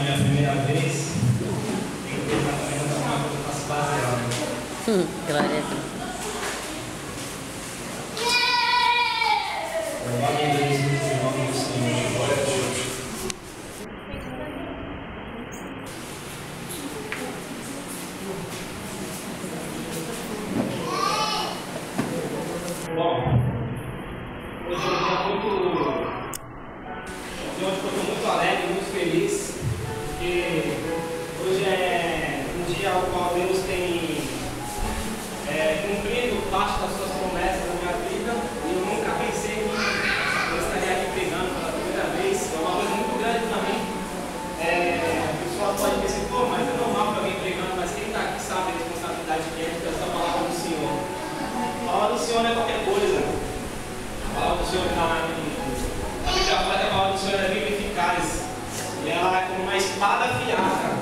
é minha primeira vez, tenho que também as bases dela. Glória a Deus. Em nome de Jesus, em nome do Senhor, glória a Deus. Bom, hoje é um dia muito. Hoje eu estou muito alegre, muito feliz, porque hoje é um dia ao qual Deus tem cumprido parte das suas promessas na minha vida, e eu nunca pensei que eu estaria aqui pregando pela primeira vez. É uma coisa muito grande para mim. O pessoal pode pensar, pô, mas é normal para alguém pregando, mas quem está aqui sabe a responsabilidade que é de essa palavra do Senhor. A palavra do Senhor não é qualquer coisa. A palavra do Senhor está na Bíblia, fala que a palavra do Senhor é viva e eficaz, e ela é como uma espada afiada.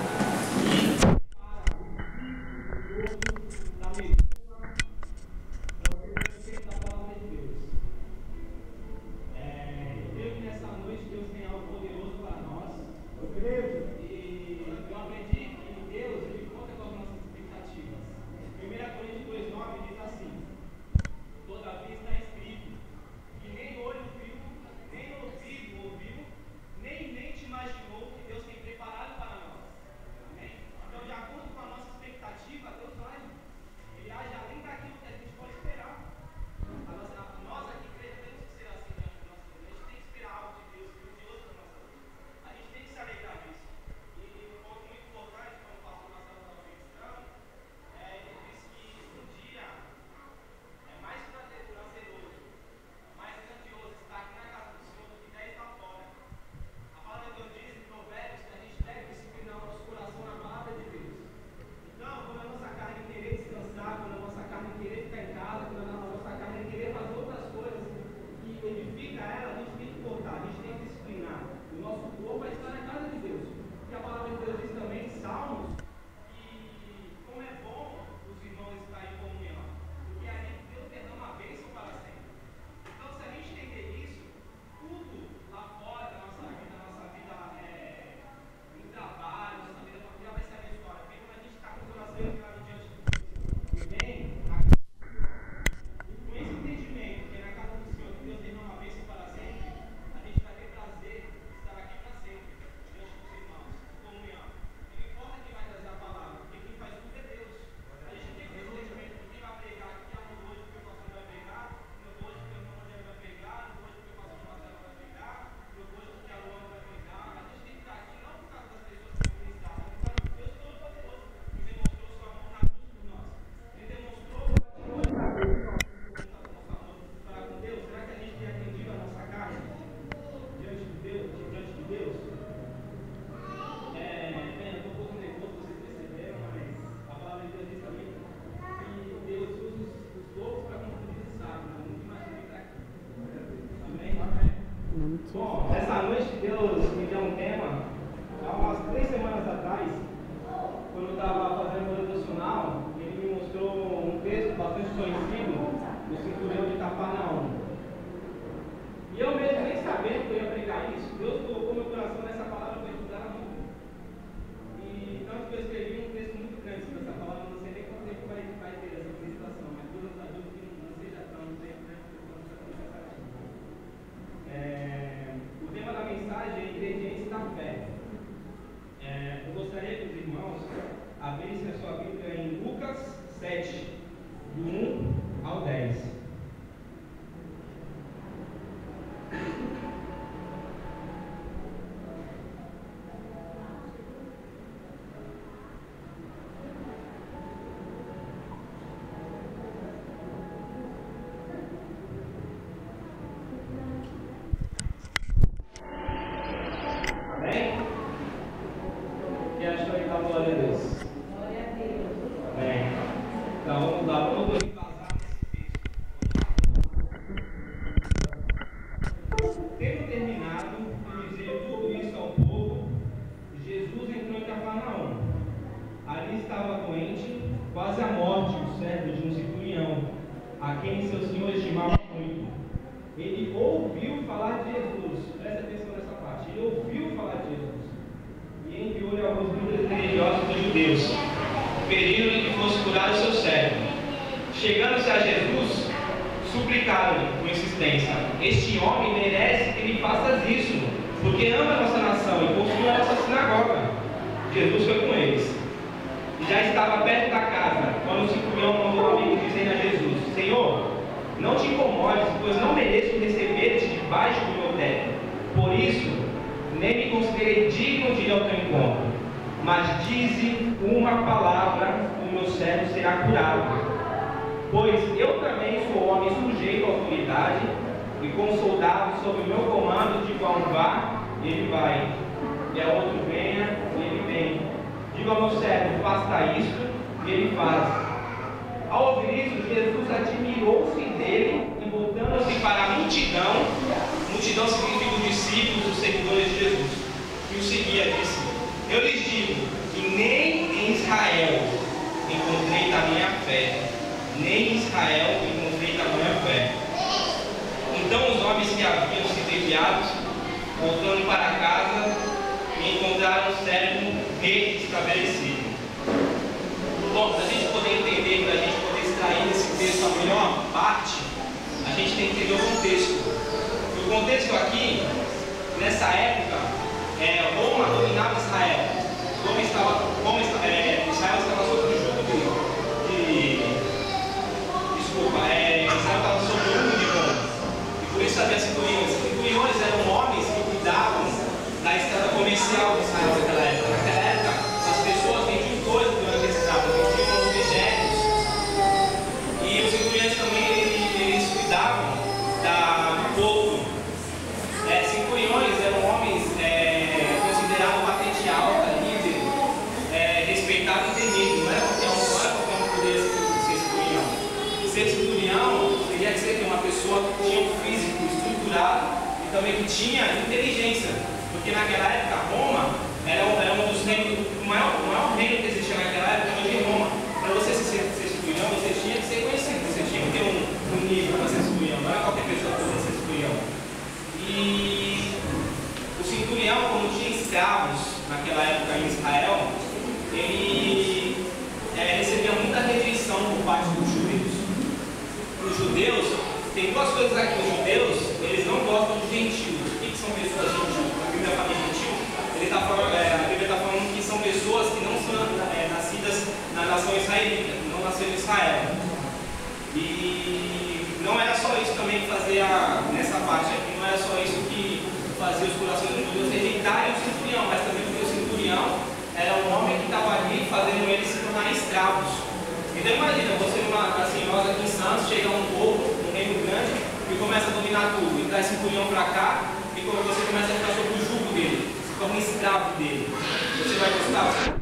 Bom, essa noite Deus me deu um tema, há umas 3 semanas atrás, quando eu estava fazendo o devocional, ele me mostrou um texto bastante conhecido do centurião de Cafarnaum. E eu mesmo nem sabendo que eu ia pregar isso, Deus colocou meu coração nessa palavra para estudar muito. E tanto que eu escrevi um texto muito grande sobre essa palavra, não sei nem quanto tempo vai ter essa apresentação, mas Deus nos ajuda que não seja tão tempo, né? O tema da mensagem é ingredientes da fé. Eu gostaria que os irmãos abrissem a sua Bíblia em Lucas 7, do 1 ao 10. explicaram com insistência: este homem merece que ele faça isso, porque ama a nossa nação e construiu a nossa sinagoga. Jesus foi com eles. Já estava perto da casa, quando o centurião mandou um amigo dizendo a Jesus: Senhor, não te incomodes, pois não mereço receber-te debaixo do meu teto. Por isso, nem me considerei digno de ir ao teu encontro. Mas dize uma palavra, o meu servo será curado. Pois eu também sou homem sujeito à autoridade, e com soldados sob o meu comando, digo a um vá, e ele vai, e a outro venha, e ele vem. Digo ao meu servo: faça isto, e ele faz. Ao ouvir isso, Jesus admirou-se dele, e voltando-se para a multidão significa os discípulos, os seguidores de Jesus, que o seguia, disse: eu lhes digo que nem em Israel encontrei tamanha fé, nem em Israel encontrei tamanha fé. Então os homens que haviam sido enviados, voltando para casa, encontraram o servo reestabelecido. Bom, para a gente poder entender, para a gente poder extrair desse texto a melhor parte, a gente tem que entender o contexto. O contexto aqui, nessa época, Roma dominava Israel. Israel estava sob o jugo Israel estava sob o jugo de Roma. E por isso havia centuriões. Centuriões eram homens que cuidavam da estrada comercial de Israel naquela época. Naquela época, as pessoas vendiam coisas durante a estrada, vendiam objetos. E os centuriões também, eles cuidavam do povo. Centuriões eram homens considerados patente alta, líder, respeitado e temido. Não era qualquer um que poderia ser centurião. Ser centurião teria que ser uma pessoa que tinha um físico estruturado e também que tinha inteligência. Porque naquela época Roma era um dos reinos, o maior reino que existia naquela época era o de Roma. Para você ser centurião, você tinha que ser conhecido, você tinha que ter um nível para ser centurião, não era qualquer pessoa que podia ser centurião. E o centurião, como tinha escravos naquela época em Israel, ele recebia muita rejeição por parte dos judeus. Os judeus, tem duas coisas aqui: os judeus, eles não gostam de gentios. O que são pessoas gentios? A Bíblia fala de gentio, a Bíblia está falando que são pessoas que não são nascidas na nação israelita, que não nasceram em Israel. E não era só isso também que fazia, nessa parte aqui, não era só isso que fazia os corações dos judeus rejeitarem o centurião, mas também porque o centurião era um homem que estava ali fazendo eles se tornarem escravos. Então imagina, você nós aqui em Santos, chega um povo, um reino grande, e começa a dominar tudo, e traz centurião para cá, e quando você começa a ficar sob o jugo dele, se torna um escravo dele, você vai gostar?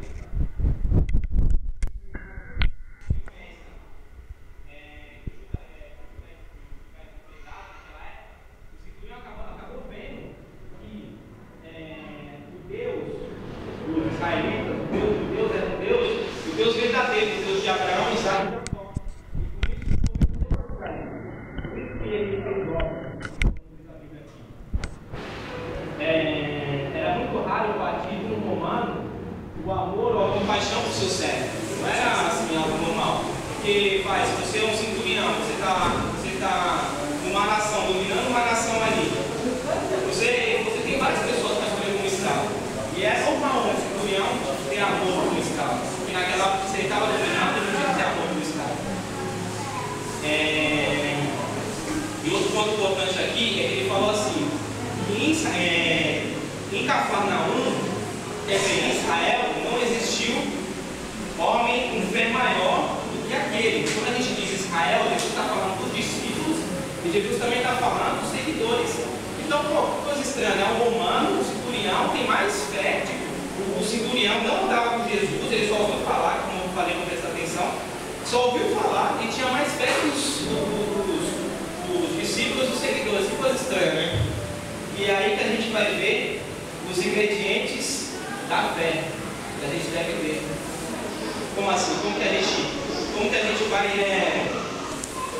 Era muito raro o batismo romano, o amor ou a compaixão por seu servo. Não era assim algo normal. Porque se você é um centurião, você está numa nação, dominando uma nação ali. Você tem várias pessoas para escolher como escravo. E é normal um centurião ter amor por um escravo. Porque naquela época você estava dominando, ele tinha que ter amor por um escravo. E outro ponto importante aqui é que ele falou assim: em Cafarnaum, em Israel, não existiu homem com fé maior do que aquele. Quando a gente diz Israel, Jesus está falando dos discípulos e Jesus também está falando dos seguidores. Então, coisa estranha, o romano, o centurião tem mais fé. O centurião não andava com Jesus, ele só ouviu falar, como eu falei, não presta atenção, só ouviu falar e tinha mais fé que os discípulos, os seguidores. Que coisa estranha, né? E é aí que a gente vai ver os ingredientes da fé que a gente deve ter. Como assim? Como que a gente vai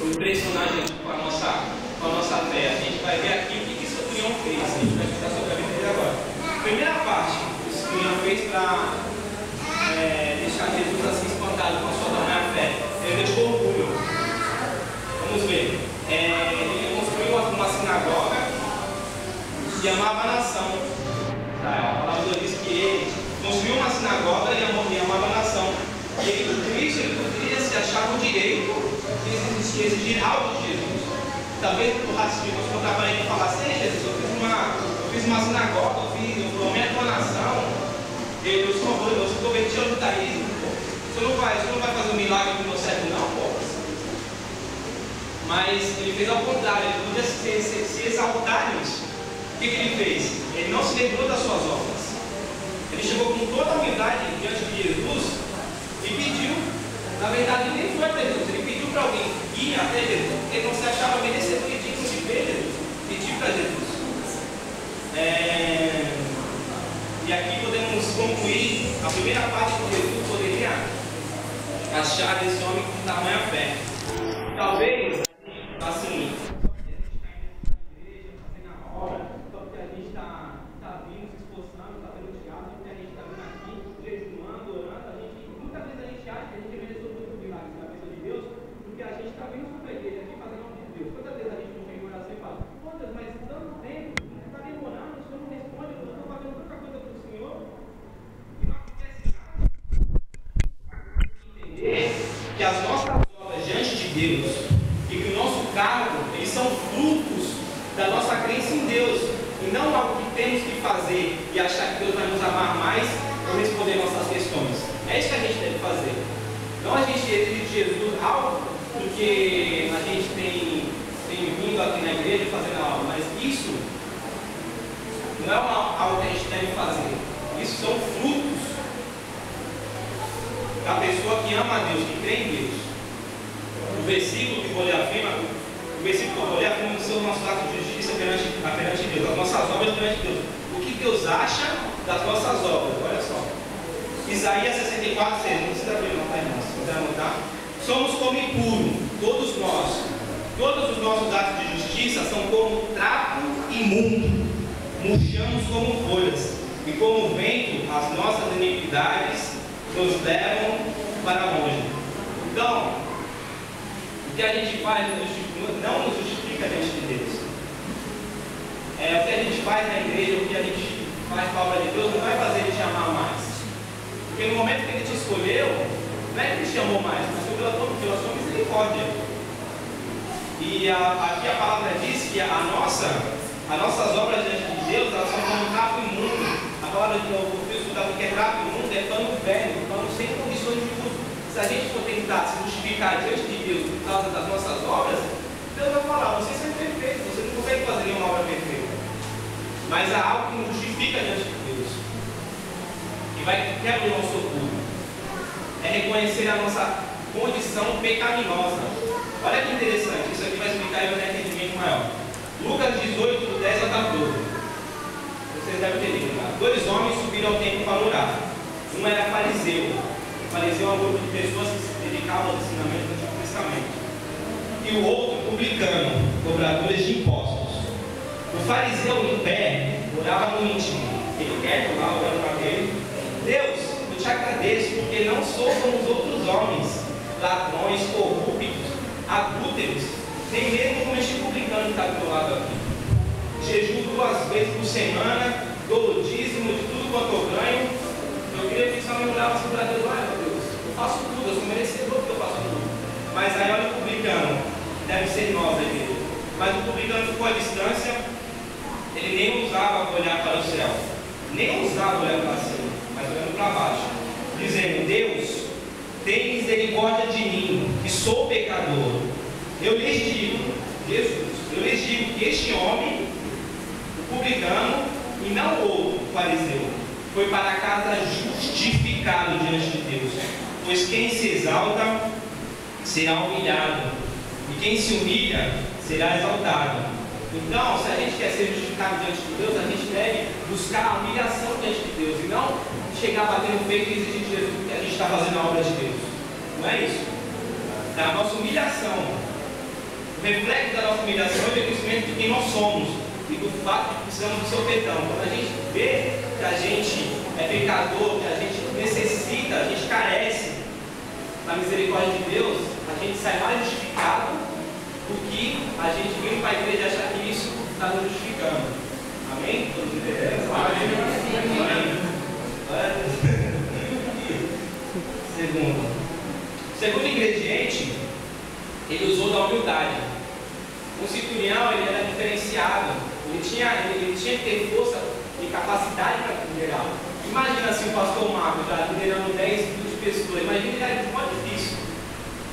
impressionar a gente com a nossa fé? A gente vai ver aqui o que o centurião fez. A gente vai estudar sobre a Bíblia agora. Primeira parte que o centurião fez para deixar Jesus assim espantado com a sua tamanha fé. Ele deixou orgulho. Vamos ver. que amava a nação. A palavra de Deus diz que ele construiu uma sinagoga e amava a nação. E ele, por isso, ele poderia se achar no direito de exigir algo de Jesus. Talvez o racismo nos contar para ele e falar assim: Jesus, eu fiz uma sinagoga, eu formei a tua nação, eu se converti ao judaísmo, pô. Você não vai fazer um milagre com o meu servo, não, pô. Mas ele fez ao contrário, ele podia se exaltar nisso. O que ele fez? Ele não se lembrou das suas obras. Ele chegou com toda a humildade diante de Jesus e pediu. Na verdade, ele nem foi até Jesus, ele pediu para alguém ir até Jesus, porque ele não se achava merecedor e digno de ver Jesus. Pediu para Jesus. E aqui podemos concluir a primeira parte que Jesus poderia achar desse homem com tamanha fé. Talvez, assim, só porque a gente está vindo, se esforçando, está tendo teatro, porque a gente está vindo aqui, jejuando, orando, muitas vezes a gente acha que a gente é merecedor do milagre na vida de Deus, porque a gente está vindo para a igreja aqui fazendo o nome de Deus. Quantas vezes a gente não chega em oração e fala: pô Deus, mas tanto tempo, está demorando, o Senhor não responde, eu estou fazendo tanta coisa para o Senhor, e não acontece nada. Entender que as nossas obras diante de Deus e que o nosso cargo, eles são frutos da nossa crença em Deus, e não algo que temos que fazer e achar que Deus vai nos amar mais ou responder nossas questões. É isso que a gente deve fazer. Não a gente exige de Jesus algo porque a gente tem vindo aqui na igreja fazendo a aula, mas isso não é algo que a gente deve fazer. Isso são frutos da pessoa que ama a Deus, que crê em Deus. O versículo que eu vou ler afirma que são os nossos atos de justiça perante Deus, as nossas obras perante Deus. O que Deus acha das nossas obras? Olha só. Isaías 64, 6. Não precisa abrir, não, tá, irmão? Se quiser anotar. Somos como impuro, todos nós. Todos os nossos atos de justiça são como trapo imundo. Murchamos como folhas. E como o vento, as nossas iniquidades nos levam para longe. Então, o que a gente faz não nos justifica diante de Deus. O que a gente faz na igreja, o que a gente faz para a obra de Deus, não vai fazer ele te amar mais. Porque no momento que ele te escolheu, não é que ele te amou mais, mas pela sua misericórdia. E aqui a palavra diz que as nossas obras diante de Deus, elas são como um trapo imundo. A palavra que eu fiz estudar que é trapo imundo é pano velho, pano sem condições de uso. Se a gente for tentar se justificar diante de Deus por causa das nossas obras, Deus vai falar: vocês são perfeitos, você não consegue fazer nenhuma obra perfeita. Mas há algo que nos justifica diante de Deus, que vai quebrar o nosso orgulho. É reconhecer a nossa condição pecaminosa. Olha que interessante, isso aqui vai explicar e vai dar entendimento maior. Lucas 18, do 10 a 14. Vocês devem ter lido lá. 2 homens subiram ao templo para orar. Um era fariseu. Fariseu é um grupo de pessoas que se dedicavam ao ensinamento do Antigo Testamento. E o outro, publicano, cobradores de impostos. O fariseu em pé orava no íntimo. Ele quieto lá, orando para ele: Deus, eu te agradeço, porque não sou como os outros homens, ladrões, corruptos, adúlteros, nem mesmo como este publicano que está do meu lado aqui. Jejuo 2 vezes por semana, dou o dízimo de tudo quanto eu ganho. Eu queria que só me olhava assim para Deus: olha, meu Deus, eu faço tudo, eu sou merecedor porque eu faço tudo. Mas aí olha o publicano, deve ser nós, igreja. Mas o publicano ficou à distância, ele nem ousava olhar para o céu, nem ousava olhar para cima, mas olhando para baixo, dizendo: Deus, tem misericórdia de mim, que sou pecador. Eu lhes digo, Jesus, eu lhes digo que este homem, o publicano, e não o outro, o fariseu, foi para casa justificado diante de Deus. Pois quem se exalta será humilhado, e quem se humilha será exaltado. Então, se a gente quer ser justificado diante de Deus, a gente deve buscar a humilhação diante de Deus, e não chegar batendo o peito e exigir de Jesus que a gente está fazendo a obra de Deus. Não é isso. É a nossa humilhação. O reflexo da nossa humilhação é o reconhecimento de quem nós somos e do fato de que precisamos do seu perdão. Quando a gente vê que a gente é pecador, que a gente necessita, a gente carece da misericórdia de Deus, a gente sai mais justificado do que a gente vir para a igreja e achar que isso está nos justificando. Amém? Todos entenderam? Amém. Segundo ingrediente, ele usou da humildade. O centurião, ele era diferenciado. Ele tinha que ter força e capacidade para liderar. Imagina assim o pastor Marcos já liderando 10, 20 pessoas. Imagina liderar de modo difícil.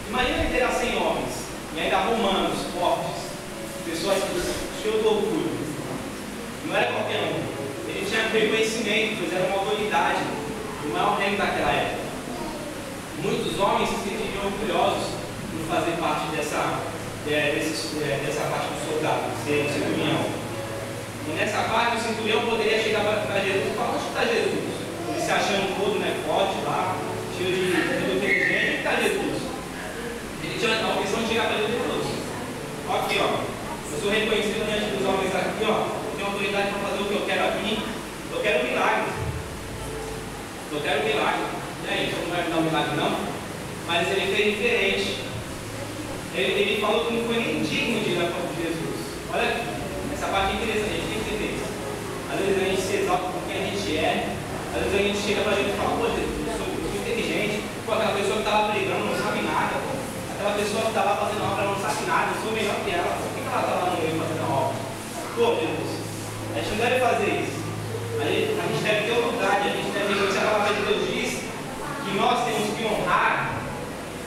Imagina liderar 100 homens. E ainda romanos, fortes. Pessoas cheias de orgulho. Não era qualquer um. Ele tinha reconhecimento, pois era uma autoridade. O maior reino daquela época. Muitos homens se sentiriam orgulhosos por fazer parte dessa parte do soldado, ser um centurião. E nessa parte, o centurião poderia chegar para Jesus e falar: onde está Jesus? Ele se achando todo, forte lá, cheio de inteligente. Onde está Jesus? Ele tinha a opção de chegar para Jesus. Aqui, eu sou reconhecido diante dos homens aqui, eu tenho autoridade para fazer o que eu quero aqui. Eu quero milagre. Eu quero milagre. E aí, você não vai me dar um milagre não? Mas ele fez diferente. Ele falou que não foi nem digno de ir na frente de Jesus. Olha aqui, essa parte é interessante, a gente tem que entender isso. Às vezes a gente se exalta por quem a gente é. Às vezes a gente chega pra gente e fala: pô, Jesus, eu sou inteligente. Pô, aquela pessoa que está lá pregando não sabe nada. Pô. Aquela pessoa que está lá fazendo obra não sabe nada. Eu sou melhor que ela. Por que ela está lá no meio fazendo a obra? Pô, Jesus, a gente não deve fazer isso. A gente deve ter humildade. A gente deve reconhecer a palavra de Deus diz que nós temos que honrar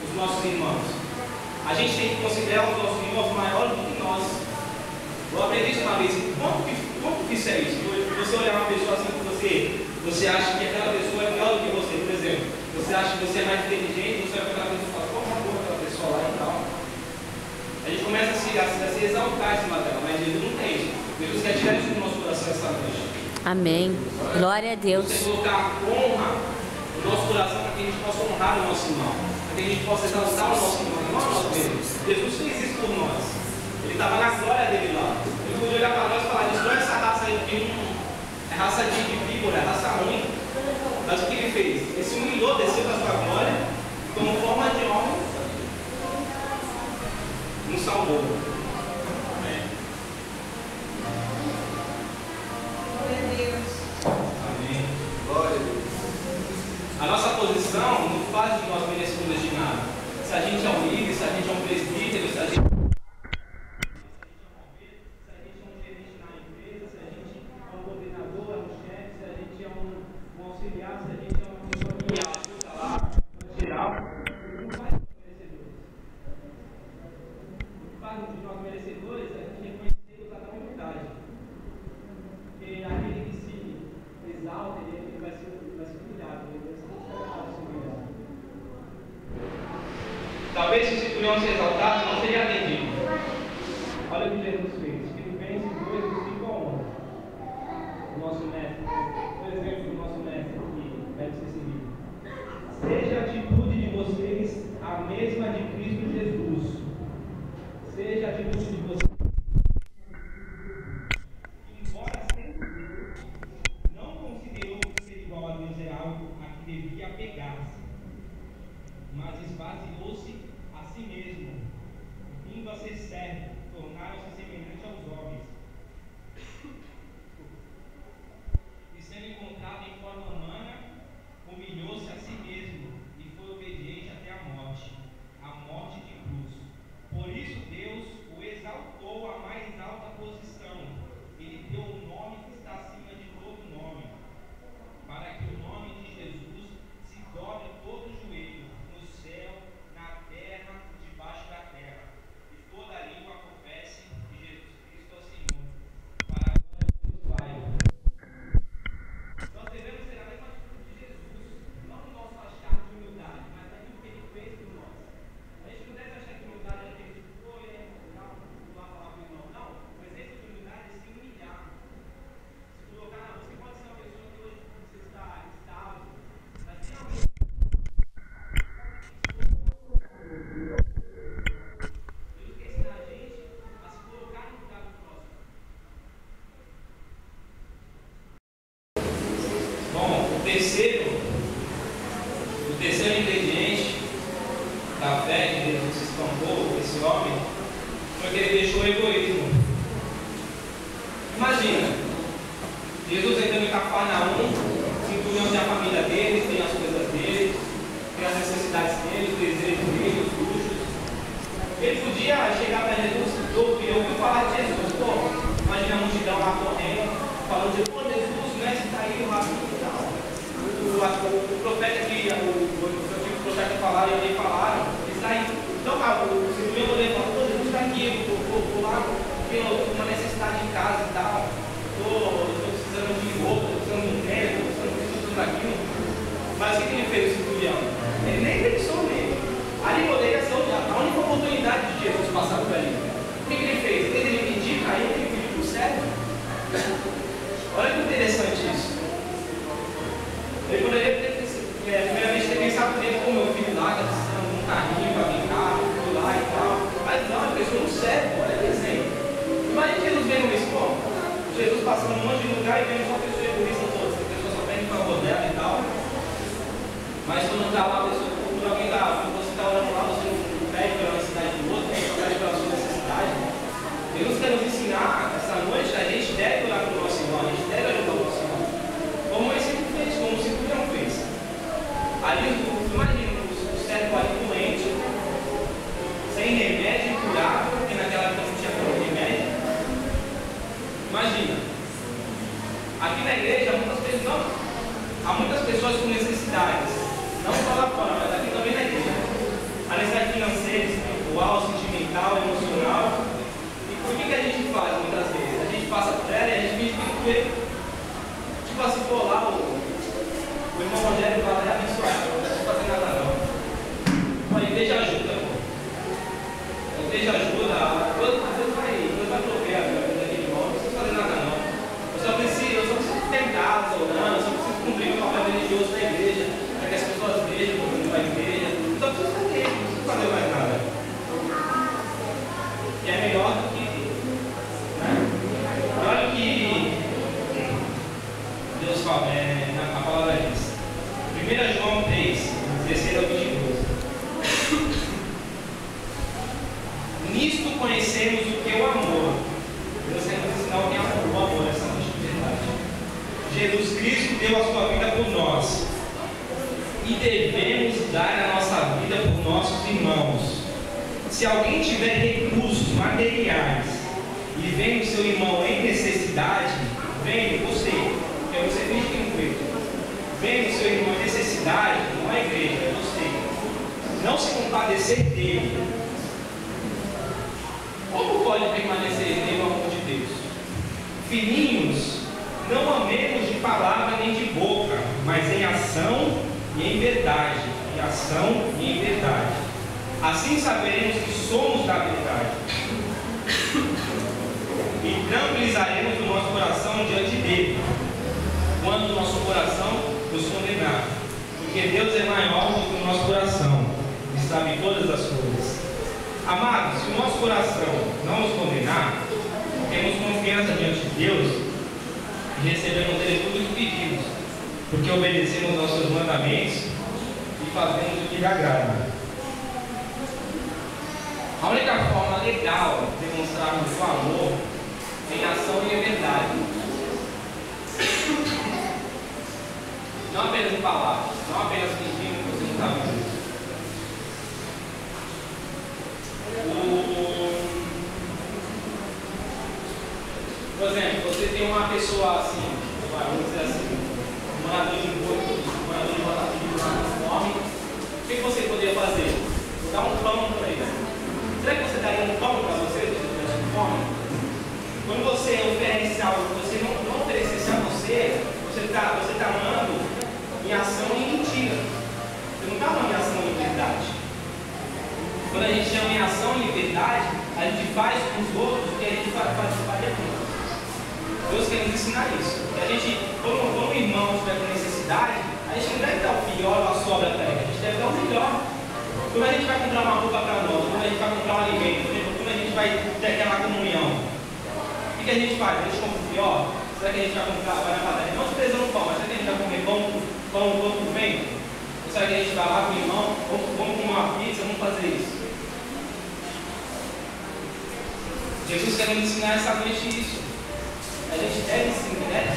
os nossos irmãos. A gente tem que considerar os nossos irmãos maiores do que nós. Eu aprendi isso uma vez. Como que isso é isso? Você olhar uma pessoa assim que você acha que aquela pessoa é melhor do que você, por exemplo. Você acha que você é mais inteligente, você olha para aquela pessoa e fala: como é aquela pessoa lá e tal. A gente começa a se exaltar em cima dela, mas Jesus não tem isso. Jesus quer tirar isso do nosso coração essa noite. Amém. Glória a Deus. Você colocar honra no nosso coração para que a gente possa honrar o nosso irmão. Que a gente possa exaltar o nosso irmão, não nós mesmos. Jesus fez isso por nós. Ele estava na glória dele lá. Ele podia olhar para nós e falar: destrói essa raça aí, porque é raça de víbora, é raça ruim. Mas o que ele fez? Ele se humilhou, desceu da sua glória, como forma de homem, nos salvou. Amém. Glória a Deus. Amém. Glória a Deus. A nossa posição não faz de nós merecedores de nada. Se a gente é um líder, se a gente é um presbítero, se a gente é um gerente na empresa, se a gente é um coordenador, é um chefe, se a gente é um auxiliar, se a gente é uma pessoa que ajuda lá no geral, não faz de nós merecedores. O que faz de nós merecedores é a gente reconhecer usar da humildade. Porque aquele que se exalta, ele vai ser humilhado. Talvez se o centurião se exaltasse, não seria atendido. Olha o que Jesus fez. Filipenses 2, do 5 ao 11. O nosso mestre, por exemplo, o nosso mestre que deve ser seguido. Seja a atitude de vocês a mesma de Cristo Jesus. Seja a atitude de vocês. Embora sendo Deus, não considerou que ser igual a Deus é algo a que devia apegar-se, mas esvaziou-se a si mesmo, vindo a ser servo, tornaram-se semelhante aos homens. E sendo encontrado em forma humana, humilhou-se a si mesmo e foi obediente até a morte de cruz. Por isso Deus o exaltou à mais alta posição. Ele deu um nome que está acima de todo nome, para que o nome de Jesus se dobre todo o joelho, no céu, na terra, debaixo da terra, e toda língua confesse que Jesus Cristo é o Senhor, para a glória de Deus Pai. Nós devemos ter a mesma atitude de Jesus, não no nosso achar de humildade, mas naquilo que Ele fez por nós. A gente não deve achar que humildade é aquele que foi, não vai falar com o irmão, não. O exemplo de humildade é se humilhar. Se colocar na você pode ser uma pessoa que hoje você está estável, mas tem alguém. Deus quer ensinar a gente a se colocar no lugar do próximo. Bom, o terceiro ingrediente da fé que Jesus se estampou, esse homem, foi que ele deixou o egoísmo. Imagina, Jesus entrando em Cafarnaum, o centurião tem a família dele, tem as coisas dele, tem as necessidades dele, os desejos dele, os luxos. Ele podia chegar para Jesus e ouvir falar de Jesus. Pô, imagina a multidão lá correndo, falando de, pô, Jesus, o mestre está aí, o rabino e tal. O profeta que o profeta falaram e alguém falaram, ele está aí. Então, o centurião poderia falar, pô, Jesus está aqui, eu vou lá, tenho uma necessidade em casa e tal. Estou precisando de roupa, estou precisando de um médico, estou precisando de tudo daquilo. Mas o que ele fez, o centurião? Ele nem pensou nele. Ali poderia ser a única oportunidade de Jesus passar por ali. O que ele fez? Ele pediu para ele, ele pediu para o servo. Olha que interessante isso. Ele poderia primeiramente ter pensado nele, como meu filho lá, está precisando de um carrinho para brincar, tudo lá e tal. Mas não, ele pensou no servo, olha que exemplo. Imagina Jesus vendo isso, pô. Jesus passando um monte de lugar e vendo só pessoas egoístas todas, a pessoa só pede favor dela e tal. Mas quando está lá, a pessoa, quando alguém está, quando você está orando lá, você não pede pela necessidade do outro, só pede pela sua necessidade. Deus quer nos ensinar essa noite, a gente deve orar para o nosso irmão, a gente deve ajudar o nosso irmão. Como esse fez, como o centurião fez. Ali, imagina, o servo ali doente, sem remédio curável, porque naquela época não tinha remédio. Imagina, aqui na igreja há muitas pessoas com necessidades, não só lá fora, mas aqui também na igreja. A necessidade financeira, espiritual, sentimental, emocional. E por que a gente faz muitas vezes? A gente passa por ela e a gente finge que vê. Tipo assim, pô, lá o irmão Rogério fala, é abençoado, não estou fazendo nada não. A igreja ajuda, pô. A igreja ajuda, Deus vai prover a vida daquele irmão, não precisa fazer nada não. Eu só preciso tentar, orando, eu só preciso cumprir o papel religioso da igreja, para que as pessoas vejam que eu vou à igreja. Então preciso fazer isso, não preciso fazer mais nada. E é melhor do que. Né? E olha o que Deus fala, a palavra diz. 1 João 3, 16 ao 22. Nisto conhecemos o que é o amor. Deus quer nos ensinar o que é o amor, essa noite de verdade. Jesus Cristo deu a sua vida por nós. E devemos dar a nossa vida por nossos irmãos. Se alguém tiver recursos materiais e vendo seu irmão em necessidade, vendo você, que é você finge que não vê. Vendo seu irmão em necessidade, não é a igreja, é você. Não se compadecer dele. Como pode permanecer nele o amor de Deus? Filhinhos, não amemos de palavra nem de boca, mas em ação e em verdade. Em ação e em verdade. Assim saberemos que somos da verdade. E tranquilizaremos o nosso coração diante dele, quando o nosso coração nos condenar. Porque Deus é maior do que o nosso coração, e sabe todas as coisas. Amados, se o nosso coração não nos condenar, temos confiança diante de Deus e recebemos dele tudo o que pedimos, porque obedecemos aos seus mandamentos e fazemos o que lhe agrada. A única forma legal de demonstrarmos o amor é em ação e em verdade. Não apenas em palavras, não apenas fingindo que você não está vendo. Por exemplo, você tem uma pessoa assim, vamos dizer assim, um morador de rua, um morador de rotativo lá na fome, o que você poderia fazer? Dar um pão para ele. Será que você daria um pão para você, se você tivesse com fome? Quando você oferece algo que você não oferecesse a você está amando em ação e em mentira. Você não está amando em ação e em verdade. Quando a gente chama em ação e em verdade, a gente faz com os outros o que a gente faria com nós. Deus quer nos ensinar isso. Que a gente, quando um irmão estiver com necessidade, a gente não deve dar o pior ou a sobra para ele, a gente deve dar o melhor. Quando a gente vai comprar uma roupa para nós, quando a gente vai comprar um alimento, quando a gente vai ter aquela comunhão, o que a gente faz? A gente compra o pior? Será que a gente vai comprar, vai na padaria? Não desprezando pão, mas será que a gente vai comer pão por vento? Ou será que a gente vai lá com o irmão, vamos comer uma pizza, vamos fazer isso? Jesus quer nos ensinar essa noite isso. A gente deve sim, deve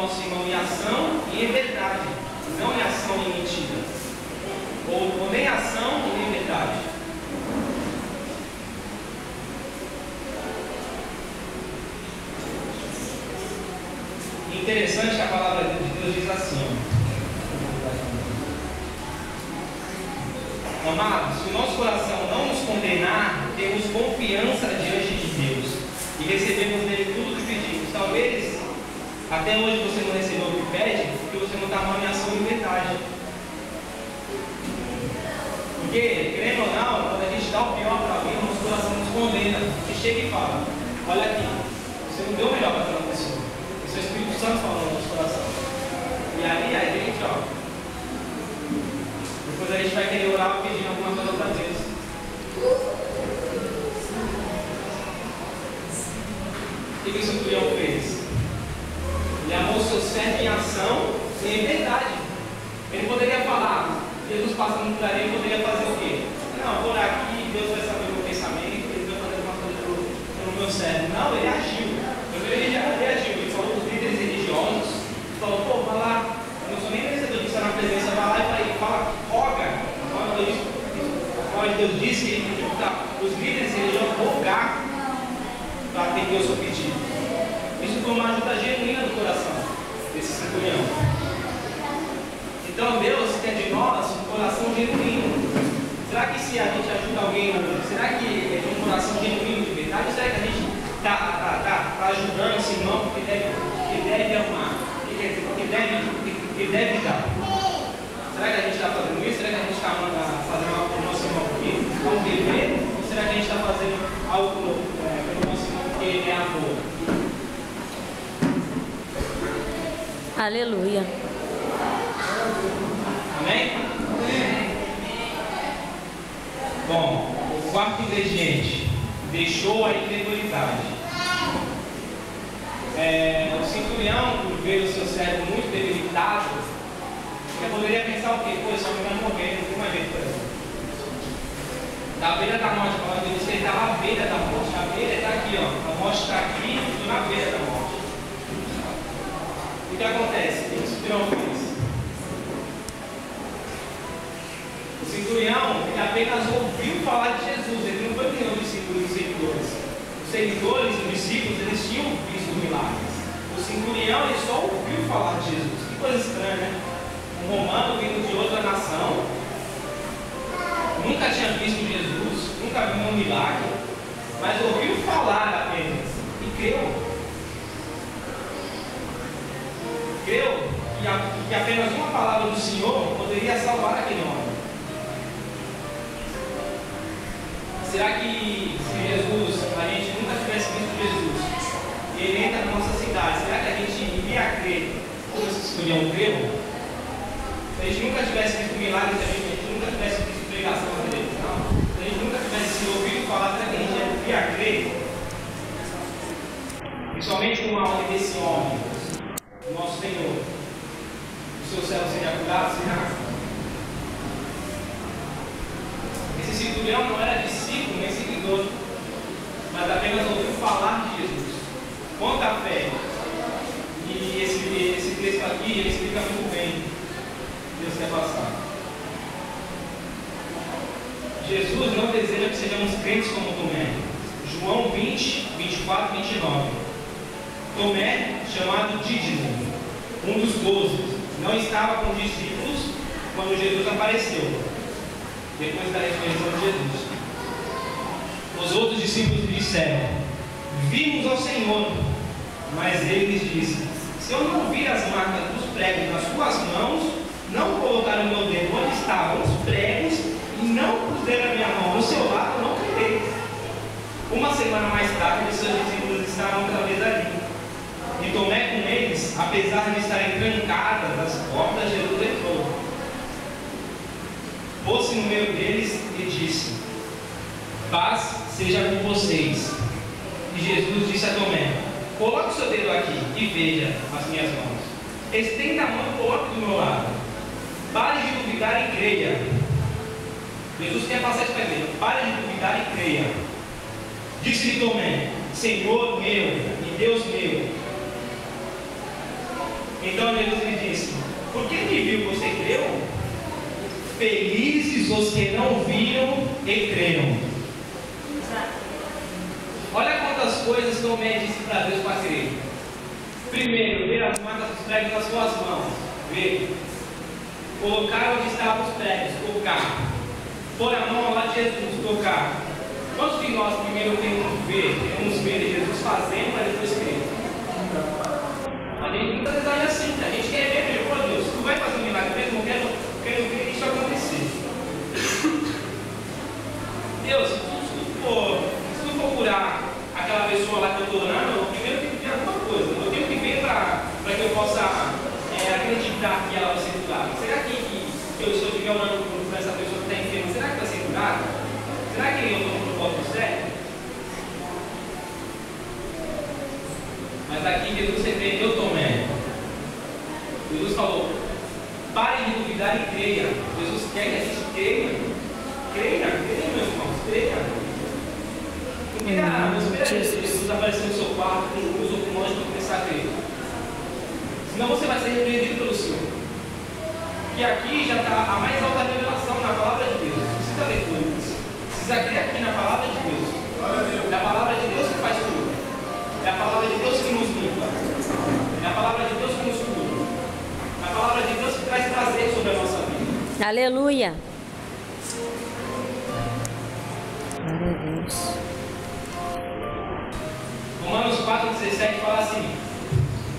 nosso irmão em ação e em verdade, não em ação e em mentira. Ou nem ação e nem verdade. Interessante que a palavra de Deus diz assim: amados, se o nosso coração não nos condenar, temos confiança diante de Deus e recebemos dele tudo o que pedimos. Talvez até hoje você não recebeu o que pede, porque você não está amando em ação e verdade. Porque, querendo ou não, quando a gente dá o pior para alguém, o nosso coração nos condena. Você chega e fala: olha aqui, você não deu o melhor para aquela pessoa. Esse é o Espírito Santo falando no nosso coração. E aí a gente, depois a gente vai querer orar pedindo alguma coisa outra vez. O que o centurião fez? Ele amou o seu servo em ação e em verdade. Ele poderia falar, Jesus passando por ali, ele poderia fazer o quê? Não, vou orar aqui, Deus vai saber o meu pensamento, ele vai fazer uma coisa pelo meu servo. Não, ele agiu. Ele agiu. Ele falou com os líderes religiosos, falou: pô, vai lá, eu não sou nem merecedor de estar na presença, vai lá e fala, roga. Deus disse que ele tem que os líderes religiosos rogar para atender o seu pedido. Isso foi uma ajuda genuína do coração desse centurião. Então Deus quer de nós um coração genuíno. Será que se a gente ajuda alguém, será que é de um coração genuíno de verdade? Ou será que a gente está ajudando esse irmão que deve amar, que deve dar? Será que a gente está fazendo isso? Será que a gente está fazendo algo para o nosso irmão como dever? Ou será que a gente está fazendo algo para o nosso irmão porque ele é amor? Aleluia. Amém? Bom, o quarto ingrediente: deixou a incredulidade. O centurião, por ver o seu servo muito debilitado, eu poderia pensar o quê? Pô, esse homem vai morrer, não tem mais jeito para ele. Da beira da morte, a palavra diz que ele estava à beira da morte. A beira está aqui, ó. A morte está aqui e na beira da morte. O que acontece? O que o centurião fez? O centurião, ele apenas ouviu falar de Jesus. Ele não foi que nem os discípulos e os seguidores. Os seguidores e os discípulos, eles tinham visto milagres. O centurião, ele só ouviu falar de Jesus. Que coisa estranha, né? Um romano vindo de outra nação, nunca tinha visto Jesus, nunca viu um milagre, mas ouviu falar apenas e creu. Creu que apenas uma palavra do Senhor poderia salvar aquele homem. Será que se Jesus, a gente nunca tivesse visto Jesus, e ele entra na nossa cidade, será que a gente iria crer como esse centurião creu? Se a gente nunca tivesse visto milagres, se a gente nunca tivesse visto pregação na televisão, se a gente nunca tivesse ouvido falar, será que a gente ia crer? Principalmente com a ordem desse homem, o nosso Senhor. O seu servo seria curado, será? Esse centurião não era discípulo nem seguidor, mas apenas ouviu falar de Jesus. Quanta fé! E esse texto aqui, ele explica muito bem. Deus quer passar. Jesus não deseja que sejamos crentes como Tomé. João 20, 24 e 29. Tomé, chamado Dídimo, um dos 12, não estava com os discípulos quando Jesus apareceu, depois da ressurreição de Jesus. Os outros discípulos lhe disseram: vimos ao Senhor. Mas ele lhes disse: se eu não vir as marcas dos pregos nas suas mãos, não colocar o meu dedo onde estavam os pregos e não puser a minha mão no seu lado, não crerei. Uma semana mais tarde, os seus discípulos estavam outra vez ali. E Tomé com eles, apesar de estarem trancadas as portas, Jesus entrou. Pôs-se no meio deles e disse: paz seja com vocês. E Jesus disse a Tomé: coloque o seu dedo aqui e veja as minhas mãos. Estenda a mão e coloque do meu lado. Pare de duvidar e creia. Jesus quer passar isso para ele. Pare de duvidar e creia. Disse-lhe Tomé: Senhor meu e Deus meu. Então Jesus lhe disse: por que me viu, você creu? Felizes os que não viram e creram. Olha quantas coisas Tomé disse para Deus para crer. Primeiro, ver as marcas dos pregos nas suas mãos. Ver. Colocar onde estavam os pregos. Tocar. Pôr a mão lá de Jesus. Tocar. Quantos de nós primeiro queremos ver Jesus fazendo para depois crer? A gente muitas vezes age assim. A gente quer ver primeiro. Pô, Deus, tu vai fazer um milagre mesmo? Eu quero ver isso acontecer. Deus, se tu for curar aquela pessoa lá que eu estou orando, eu primeiro tenho que ver alguma coisa. Eu tenho que ver para que eu possa acreditar que ela vai ser curada. Será que eu estou orando por essa pessoa que está enferma? Será que vai ser curada? Será que eu estou no propósito certo? Mas aqui Jesus repreendeu Tomé. Jesus falou: pare de duvidar e creia. Jesus quer que a gente creia. Creia, meus irmãos, creia. Não espera Jesus aparecer no seu quarto com luz ou com anjo para começar a crer. Senão você vai ser repreendido pelo Senhor. E aqui já está a mais alta revelação na palavra de Deus. Não precisa ler coisas. Precisa crer aqui na palavra de Deus. É a palavra de Deus que faz tudo. É a palavra de Deus que nos limpa. É a palavra de Deus que nos cura. É a palavra de Deus que traz prazer sobre a nossa vida. Aleluia. Glória a Deus. Romanos 4,17 fala assim: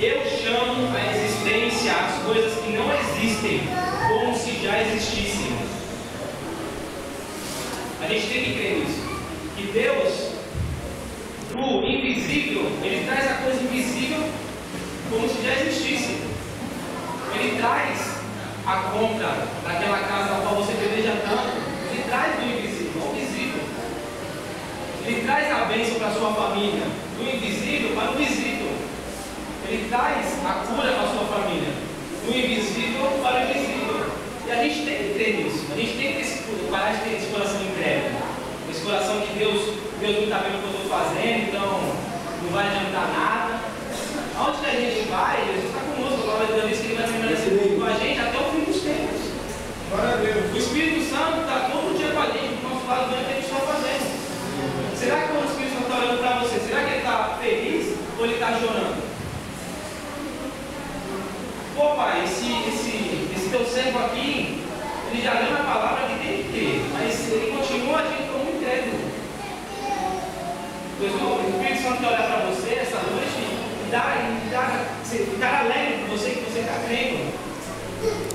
eu chamo a existência as coisas que não existem como se já existissem. A gente tem que crer nisso. Que Deus, o invisível, Ele traz a coisa invisível como se já existisse. Ele traz a compra daquela casa a qual você deseja tanto. Ele traz do invisível ao visível. Ele traz a bênção para a sua família, do invisível para o visível. Ele traz a cura para a sua família, do invisível para o invisível. E a gente tem que ter isso. A gente tem que parar de ter esse coração incrédulo. Esse coração que Deus não está vendo o que eu estou fazendo, então não vai adiantar nada. Aonde que a gente vai, Jesus está conosco. A palavra de Deus diz que Ele vai permanecer com a gente até o fim dos tempos. O Espírito Santo está todo dia com a gente, do nosso lado, vendo o que a gente está fazendo. Será que quando o Espírito Santo está olhando para você, será que ele está feliz ou ele está chorando? Pô, pai, esse teu servo aqui, ele já leu na palavra que tem que ter, mas ele continua agindo como incrédulo. O Espírito Santo vai olhar para você essa noite e ficar alegre por você, que você está crendo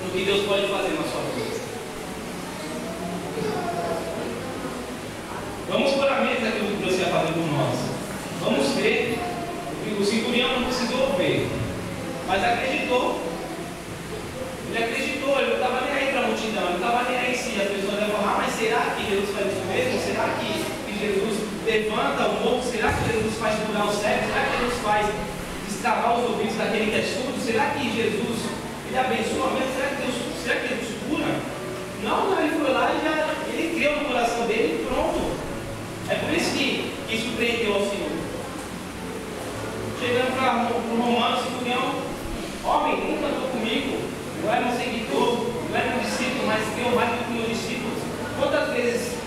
no que Deus pode fazer na sua vida. Vamos pôr a mesa aquilo que Deus quer fazer por nós. Vamos ver. O centurião não precisou ver, mas acreditou. Ele acreditou, ele não estava nem aí para a multidão, ele não estava nem aí se as pessoas iam falar: mas será que Jesus faz isso mesmo? Será que Jesus levanta o morto? Será que Jesus faz curar os cegos? Será que Jesus faz destravar os ouvidos daquele que é surdo? Será que Jesus ele abençoa mesmo? Será que Jesus cura? Não, ele foi lá e ele criou no coração dele e pronto. É por isso que surpreendeu ao Senhor. Chegando para o Romano, centurião: homem, nunca estou comigo, não é meu seguidor, não é meu discípulo, mas eu mais do que meus discípulos. Quantas vezes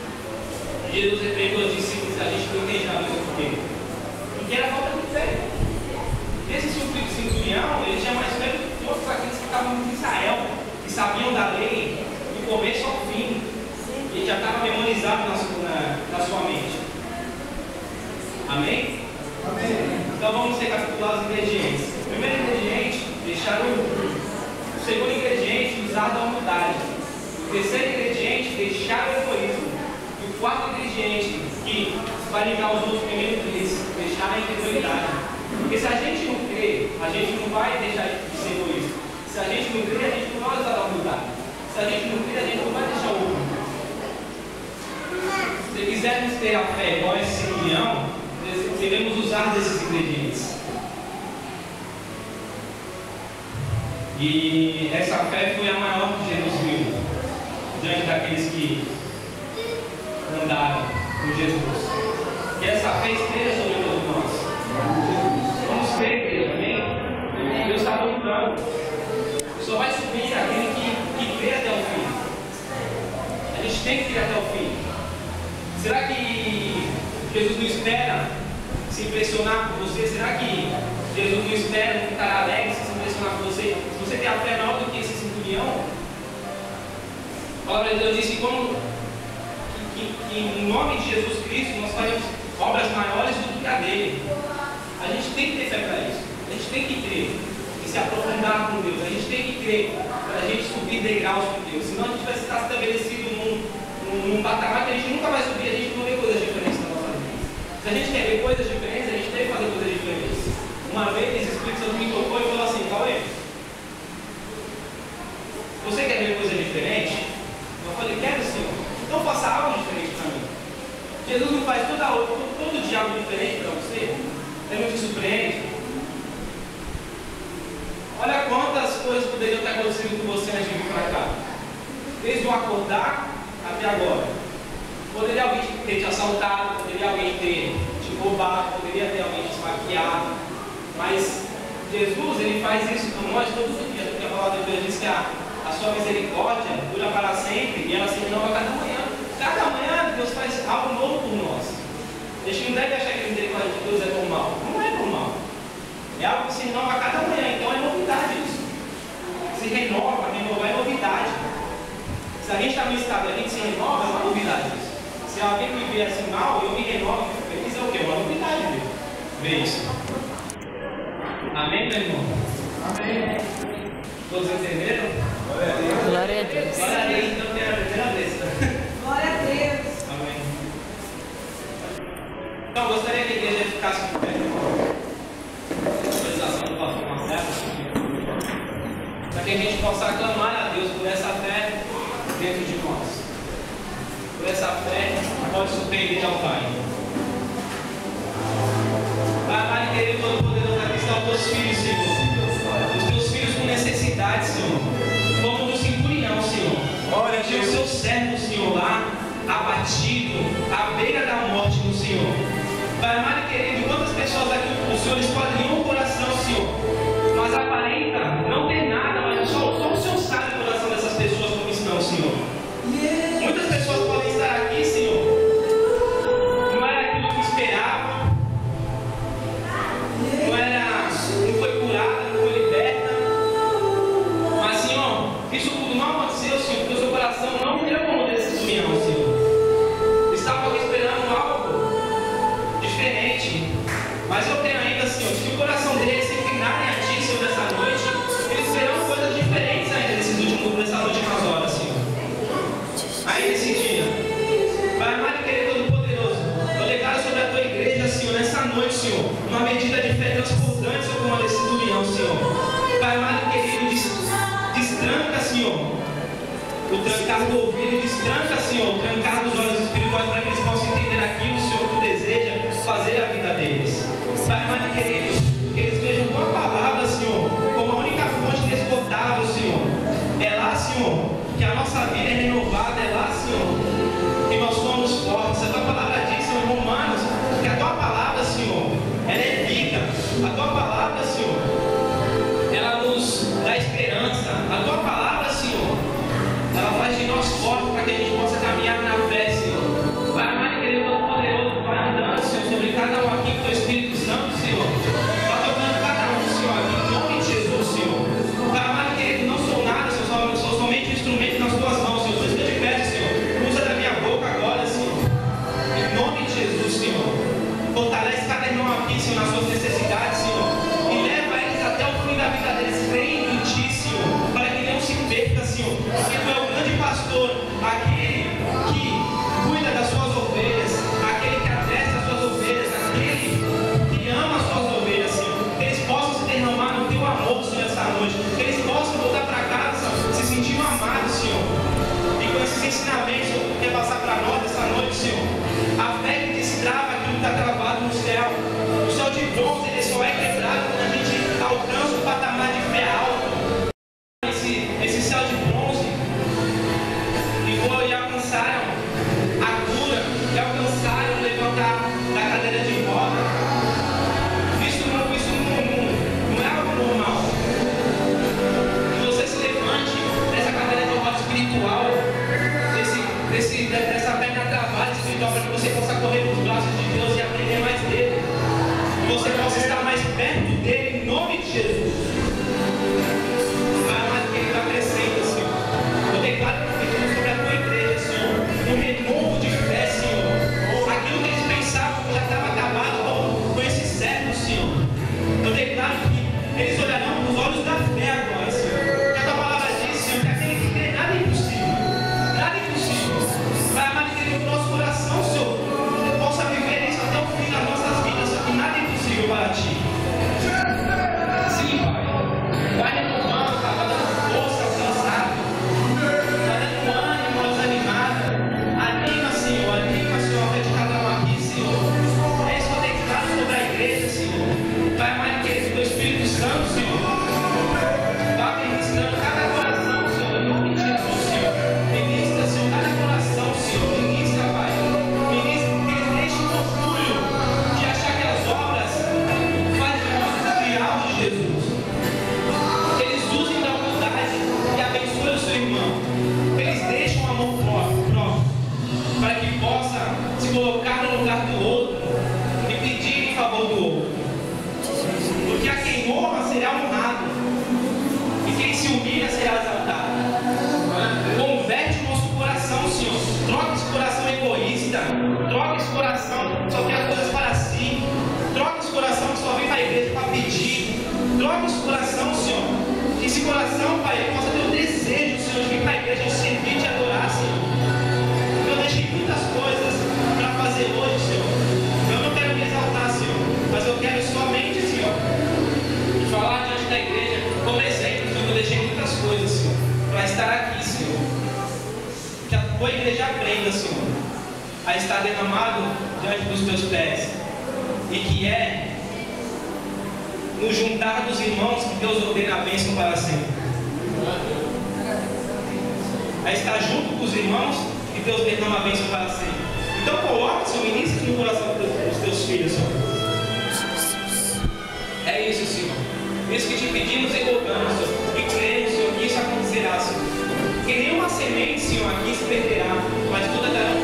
Jesus repreendeu os discípulos e a gente não entende a mesma por quê? Porque era falta de fé. Esse centurião, ele tinha mais fé do que todos aqueles que estavam em Israel, que sabiam da lei do começo ao fim. Ele já estava memorizado na sua mente. Amém? Amém. Então vamos recapitular os ingredientes. O primeiro ingrediente, deixar o orgulho. O segundo ingrediente, usar a humildade. O terceiro ingrediente, deixar o egoísmo. E o quarto ingrediente, que vai ligar os outros primeiros três, deixar a incredulidade. Porque se a gente não crê, a gente não vai deixar de ser egoísta. Se a gente não crê, a gente não vai usar a humildade. Se a gente não crê, a gente não vai deixar o orgulho. Se quisermos ter a fé igual a esse centurião, devemos usar desses ingredientes. E essa fé foi a maior que Jesus viu diante daqueles que andaram com Jesus. Que essa fé esteja sobre todos nós. Vamos crer, igreja, amém? Deus está voltando. tem que crer até o fim. Será que Jesus não espera se impressionar por você? Será que Jesus não espera ficar alegre se impressionar por você? Se você tem a fé maior do que esse centurião, a palavra de Deus diz que em nome de Jesus Cristo nós faremos obras maiores do que a dele. A gente tem que ter fé para isso. A gente tem que crer e se aprofundar com Deus. A gente tem que crer para a gente subir degraus com Deus. Senão a gente vai estar estabelecido num patamar que a gente nunca vai subir. A gente não vê coisas diferentes na nossa vida. Se a gente quer ver coisas diferentes, a gente tem que fazer coisas diferentes. Uma vez o Espírito Santo me tocou e falou assim: Cauê, você quer ver coisa diferente? Eu falei: quero, Senhor. Então faça algo diferente para mim. Jesus não faz todo dia algo diferente para você? Ele não te surpreende? Olha quantas coisas poderiam ter acontecido com você antes de vir para cá. Desde o acordar até agora. Poderia alguém ter te assaltado, poderia alguém ter te roubado, poderia ter alguém te esfaqueado. Mas Jesus, ele faz isso com nós todos os dias, porque a palavra de Deus diz que a sua misericórdia dura para sempre e ela se renova cada manhã. Cada manhã Deus faz algo novo por nós. A gente não deve achar que a misericórdia de Deus é por mal. Não é por mal. É algo que se renova a cada manhã, então é novidade isso. Se renova, renovar é novidade. Se a gente está no estado e a gente se renova, é uma novidade isso. Se alguém me vê assim mal, eu me renovo, fico feliz, é o quê? É uma novidade mesmo. Vê isso. Amém, meu irmão? Amém. Todos entenderam? Glória a Deus. Glória a Deus, então que é a primeira vez. Glória a Deus. Amém. Então, eu gostaria que a igreja ficasse de pé. Autorização do pastor Marcelo. Para que a gente possa aclamar a Deus por essa fé dentro de nós. Por essa fé que pode surpreender ao Pai. Pai querido, todo-poderoso, aqui estão os teus filhos, Senhor. Os teus filhos com necessidade, Senhor. Como do centurião, Senhor. Olha, tinha o seu servo, Senhor, lá, abatido, à beira da morte no Senhor. Pai amado e querido, quantas pessoas aqui o Senhor esquadrinhou o coração, Senhor, mas aparenta não ter nada, mas só o Senhor sabe o coração dessas pessoas como estão, Senhor. Muitas pessoas podem estar aqui, Senhor, não era aquilo que esperava, não foi curada, não foi liberta, mas, Senhor, isso tudo não aconteceu, Senhor, porque o seu coração não deu como desse centurião, Senhor. Estava esperando algo diferente, mas eu tenho ainda, Senhor, que o coração deles se inclinarem a Ti, Senhor, nessa noite, eles verão coisas diferentes ainda nessas últimas horas, Senhor. Aí nesse dia, Pai amado e querido Todo-Poderoso, eu declaro sobre a Tua igreja, Senhor, nessa noite, Senhor, uma medida de fé transportante sobre uma desse centurião, Senhor. Pai amado e querido, destranca, Senhor, o trancar do ouvido, destranca, Senhor, o trancar dos olhos espirituais para que eles possam entender aquilo, Senhor, que Tu deseja fazer a vida deles. Pai amado e querido, que eles vejam Tua palavra, Senhor, como a única fonte inesgotável, Senhor. É lá, Senhor, que a nossa vida é renovada, é lá, Senhor, que nós somos fortes. A Tua palavra diz, Senhor, em Romanos, que a Tua palavra, Senhor, ela é vida. A Tua palavra, Senhor, ela nos dá esperança. A Tua palavra, Senhor, ela faz de nós fortes para que a gente possa caminhar na fé, Senhor. Pai amado e querido, Todo-Poderoso, vai andando, Senhor, sobre cada um aqui com o Teu Espírito Santo, Senhor. para que possa se colocar no lugar do outro e pedir em favor do outro. Porque a quem honra será honrado, e quem se humilha será exaltado. Converte o nosso coração, Senhor. Troca esse coração egoísta, troca esse coração que só quer coisas para si, troca esse coração que só vem para a igreja para pedir, troca esse coração, Senhor. Que esse coração, Pai, possa ter o desejo, Senhor, de vir para a igreja e servir e te adorar, Senhor. Eu deixei muitas coisas para fazer hoje, Senhor. Eu não quero me exaltar, Senhor, mas eu quero somente, Senhor, falar diante da igreja como exemplo, Senhor. Eu deixei muitas coisas, Senhor, para estar aqui, Senhor. Que a tua igreja aprenda, Senhor, a estar derramado diante dos teus pés. E que é no juntar dos irmãos que Deus ordena a bênção para sempre. É estar junto com os irmãos que Deus derrama a bênção para sempre. Então coloque, Senhor, ministre no coração dos teus filhos, Senhor. É isso, Senhor. Isso que te pedimos e rogamos, Senhor. E cremos, Senhor, que isso acontecerá, Senhor. Que nenhuma semente, Senhor, aqui se perderá, mas toda dará